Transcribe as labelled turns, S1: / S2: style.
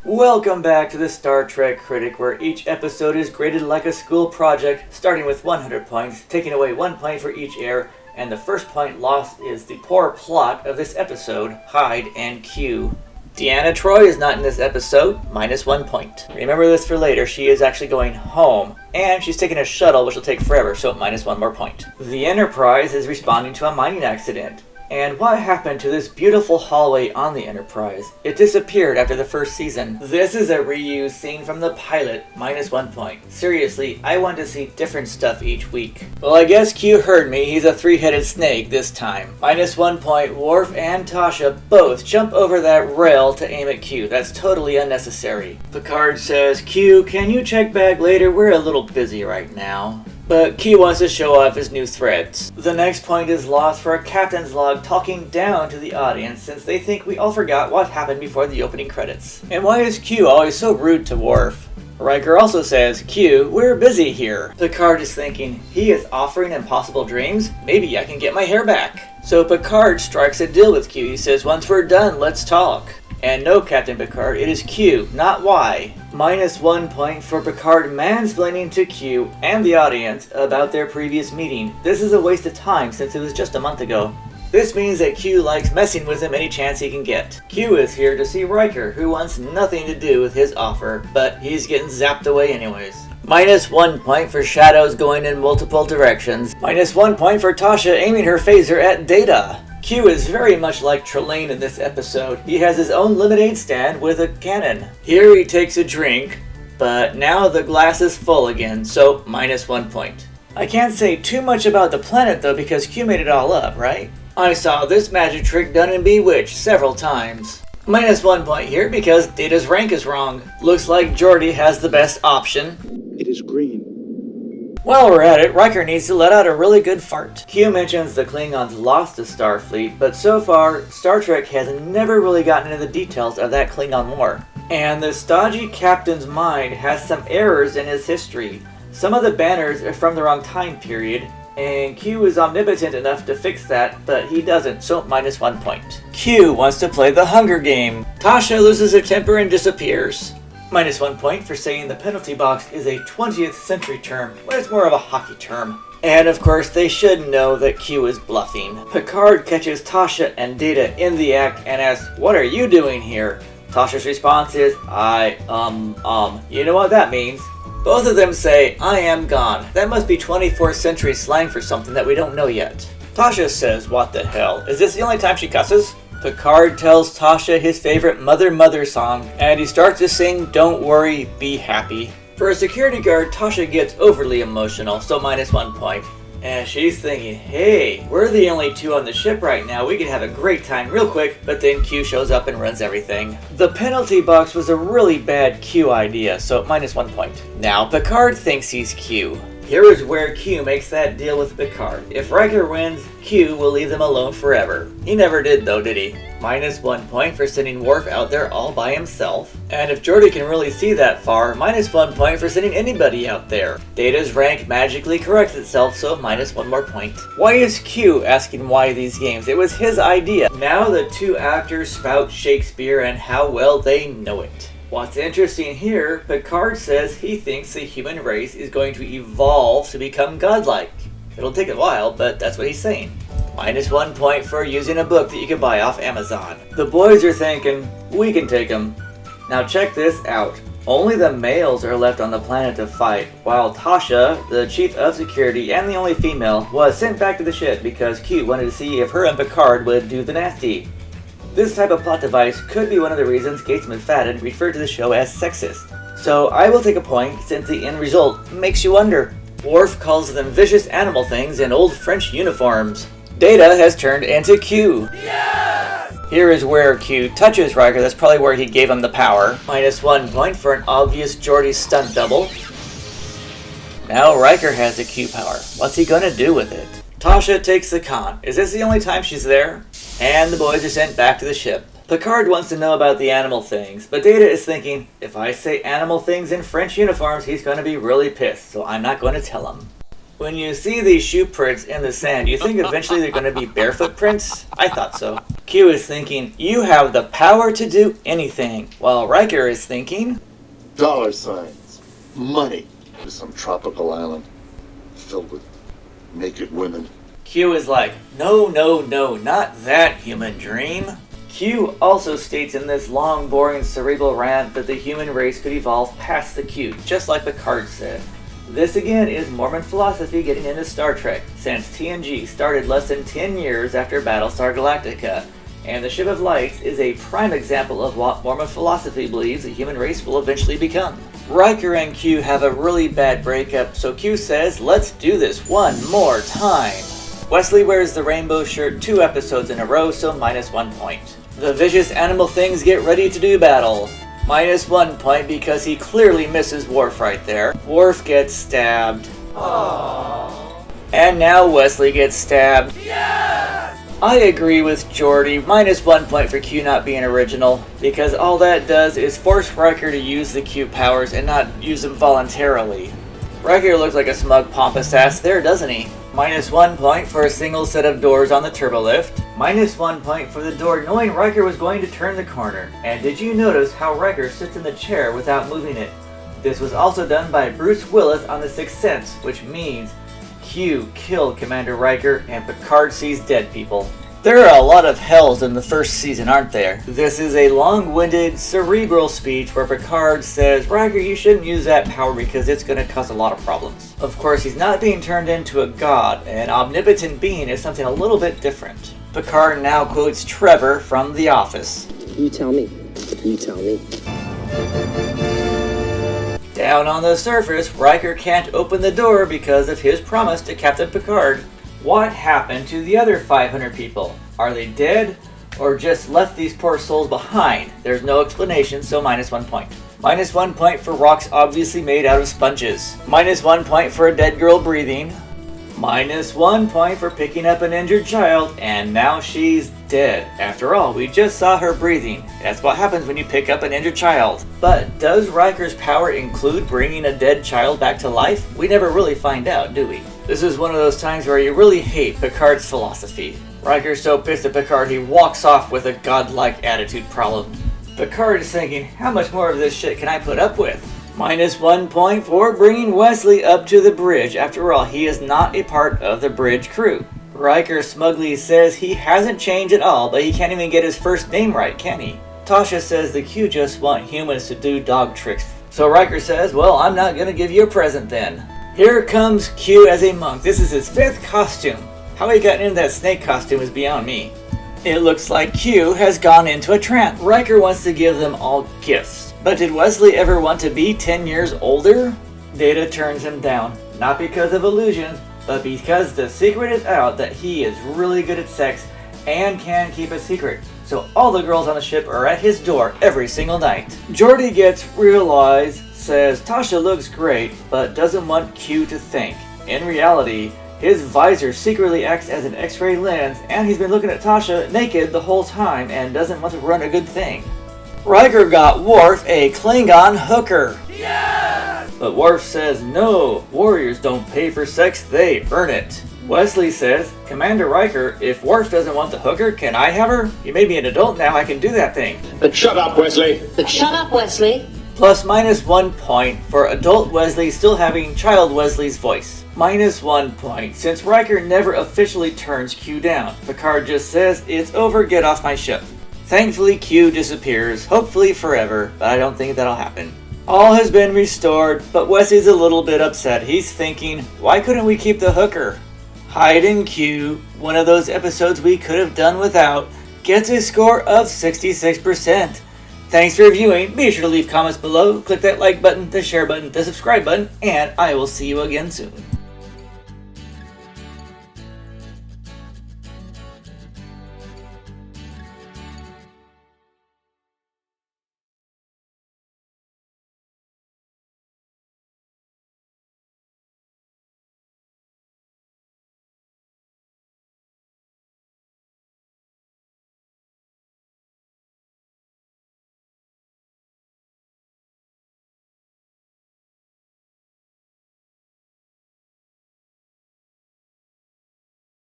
S1: Welcome back to the Star Trek Critic, where each episode is graded like a school project, starting with 100 points, taking away 1 point for each error, and the first point lost is the poor plot of this episode, Hide and Q. Deanna Troi is not in this episode, minus 1 point. Remember this for later, she is actually going home, and she's taking a shuttle which will take forever, so minus 1 more point. The Enterprise is responding to a mining accident. And what happened to this beautiful hallway on the Enterprise? It disappeared after the first season. This is a reused scene from the pilot, minus 1 point. Seriously, I want to see different stuff each week. Well, I guess Q heard me, he's a three-headed snake this time. Minus 1 point, Worf and Tasha both jump over that rail to aim at Q. That's totally unnecessary. Picard says, Q, can you check back later? We're a little busy right now. But Q wants to show off his new threads. The next point is lost for a captain's log talking down to the audience since they think we all forgot what happened before the opening credits. And why is Q always so rude to Worf? Riker also says, Q, we're busy here. Picard is thinking, he is offering impossible dreams? Maybe I can get my hair back. So Picard strikes a deal with Q. He says, once we're done, let's talk. And no, Captain Picard, it is Q, not Y. Minus 1 point for Picard mansplaining to Q and the audience about their previous meeting. This is a waste of time since it was just a month ago. This means that Q likes messing with him any chance he can get. Q is here to see Riker, who wants nothing to do with his offer, but he's getting zapped away anyways. Minus 1 point for Shadows going in multiple directions. Minus 1 point for Tasha aiming her phaser at Data. Q is very much like Trelane in this episode. He has his own lemonade stand with a cannon. Here he takes a drink, but now the glass is full again, so minus 1 point. I can't say too much about the planet though because Q made it all up, right? I saw this magic trick done in Bewitched several times. Minus 1 point here because Data's rank is wrong. Looks like Geordi has the best option.
S2: It is green.
S1: While we're at it, Riker needs to let out a really good fart. Q mentions the Klingons lost to Starfleet, but so far, Star Trek has never really gotten into the details of that Klingon war. And the stodgy captain's mind has some errors in his history. Some of the banners are from the wrong time period, and Q is omnipotent enough to fix that, but he doesn't, so minus 1 point. Q wants to play the Hunger Game. Tasha loses her temper and disappears. Minus 1 point for saying the penalty box is a 20th century term, when it's more of a hockey term. And of course, they should know that Q is bluffing. Picard catches Tasha and Data in the act and asks, what are you doing here? Tasha's response is, you know what that means? Both of them say, I am gone. That must be 24th century slang for something that we don't know yet. Tasha says, what the hell? Is this the only time she cusses? Picard tells Tasha his favorite Mother Mother song, and he starts to sing Don't Worry, Be Happy. For a security guard, Tasha gets overly emotional, so minus 1 point. And she's thinking, hey, we're the only two on the ship right now, we could have a great time real quick, but then Q shows up and runs everything. The penalty box was a really bad Q idea, so minus 1 point. Now Picard thinks he's Q. Here is where Q makes that deal with Picard. If Riker wins, Q will leave them alone forever. He never did though, did he? Minus 1 point for sending Worf out there all by himself. And if Geordi can really see that far, minus 1 point for sending anybody out there. Data's rank magically corrects itself, so minus 1 more point. Why is Q asking why these games? It was his idea. Now the two actors spout Shakespeare and how well they know it. What's interesting here, Picard says he thinks the human race is going to evolve to become godlike. It'll take a while, but that's what he's saying. Minus 1 point for using a book that you can buy off Amazon. The boys are thinking, we can take him. Now check this out. Only the males are left on the planet to fight, while Tasha, the chief of security and the only female, was sent back to the ship because Q wanted to see if her and Picard would do the nasty. This type of plot device could be one of the reasons Gates McFadden referred to the show as sexist. So I will take a point since the end result makes you wonder. Worf calls them vicious animal things in old French uniforms. Data has turned into Q. Yes! Here is where Q touches Riker, that's probably where he gave him the power. Minus 1 point for an obvious Geordi stunt double. Now Riker has the Q power. What's he gonna do with it? Tasha takes the con. Is this the only time she's there? And the boys are sent back to the ship. Picard wants to know about the animal things, but Data is thinking, if I say animal things in French uniforms, he's going to be really pissed, so I'm not going to tell him. When you see these shoe prints in the sand, you think eventually they're going to be barefoot prints? I thought so. Q is thinking, you have the power to do anything, while Riker is thinking,
S2: dollar signs, money, to some tropical island filled with naked women.
S1: Q is like, no, no, no, not that human dream. Q also states in this long, boring, cerebral rant that the human race could evolve past the Q, just like Picard said. This again is Mormon philosophy getting into Star Trek, since TNG started less than 10 years after Battlestar Galactica, and the Ship of Lights is a prime example of what Mormon philosophy believes the human race will eventually become. Riker and Q have a really bad breakup, so Q says, let's do this one more time. Wesley wears the rainbow shirt 2 episodes in a row, so -1 point. The vicious animal things get ready to do battle. -1 point because he clearly misses Worf right there. Worf gets stabbed. Aww. And now Wesley gets stabbed. Yes! I agree with Geordi. -1 point for Q not being original, because all that does is force Riker to use the Q powers and not use them voluntarily. Riker looks like a smug pompous ass there, doesn't he? -1 point for a single set of doors on the turbolift. -1 point for the door knowing Riker was going to turn the corner. And did you notice how Riker sits in the chair without moving it? This was also done by Bruce Willis on The Sixth Sense, which means Q killed Commander Riker and Picard sees dead people. There are a lot of hells in the first season, aren't there? This is a long-winded, cerebral speech where Picard says, Riker, you shouldn't use that power because it's going to cause a lot of problems. Of course, he's not being turned into a god. An omnipotent being is something a little bit different. Picard now quotes Trevor from The Office.
S3: You tell me. You tell me.
S1: Down on the surface, Riker can't open the door because of his promise to Captain Picard. What happened to the other 500 people? Are they dead? Or just left these poor souls behind? There's no explanation, so -1 point. -1 point for rocks obviously made out of sponges. -1 point for a dead girl breathing. -1 point for picking up an injured child, and now she's dead. After all, we just saw her breathing. That's what happens when you pick up an injured child. But does Riker's power include bringing a dead child back to life? We never really find out, do we? This is one of those times where you really hate Picard's philosophy. Riker's so pissed at Picard he walks off with a godlike attitude problem. Picard is thinking, how much more of this shit can I put up with? -1 point for bringing Wesley up to the bridge. After all, he is not a part of the bridge crew. Riker smugly says he hasn't changed at all, but he can't even get his first name right, can he? Tasha says the Q just want humans to do dog tricks. So Riker says, well, I'm not gonna give you a present then. Here comes Q as a monk. This is his 5th costume. How he got into that snake costume is beyond me. It looks like Q has gone into a trance. Riker wants to give them all gifts. But did Wesley ever want to be 10 years older? Data turns him down. Not because of illusions, but because the secret is out that he is really good at sex and can keep a secret. So all the girls on the ship are at his door every single night. Geordi gets realized, says Tasha looks great, but doesn't want Q to think. In reality, his visor secretly acts as an X-ray lens, and he's been looking at Tasha naked the whole time and doesn't want to run a good thing. Riker got Worf a Klingon hooker. Yes! But Worf says no, warriors don't pay for sex, they earn it. Wesley says, Commander Riker, if Worf doesn't want the hooker, can I have her? You made me an adult now, I can do that thing.
S4: Then shut up, Wesley.
S3: Shut up, Wesley.
S1: Plus -1 point for adult Wesley still having child Wesley's voice. -1 point since Riker never officially turns Q down. Picard just says, it's over, get off my ship. Thankfully Q disappears, hopefully forever, but I don't think that'll happen. All has been restored, but Wesley's a little bit upset. He's thinking, why couldn't we keep the hooker? Hide and Q, one of those episodes we could have done without, gets a score of 66%. Thanks for viewing. Be sure to leave comments below, click that like button, the share button, the subscribe button, and I will see you again soon.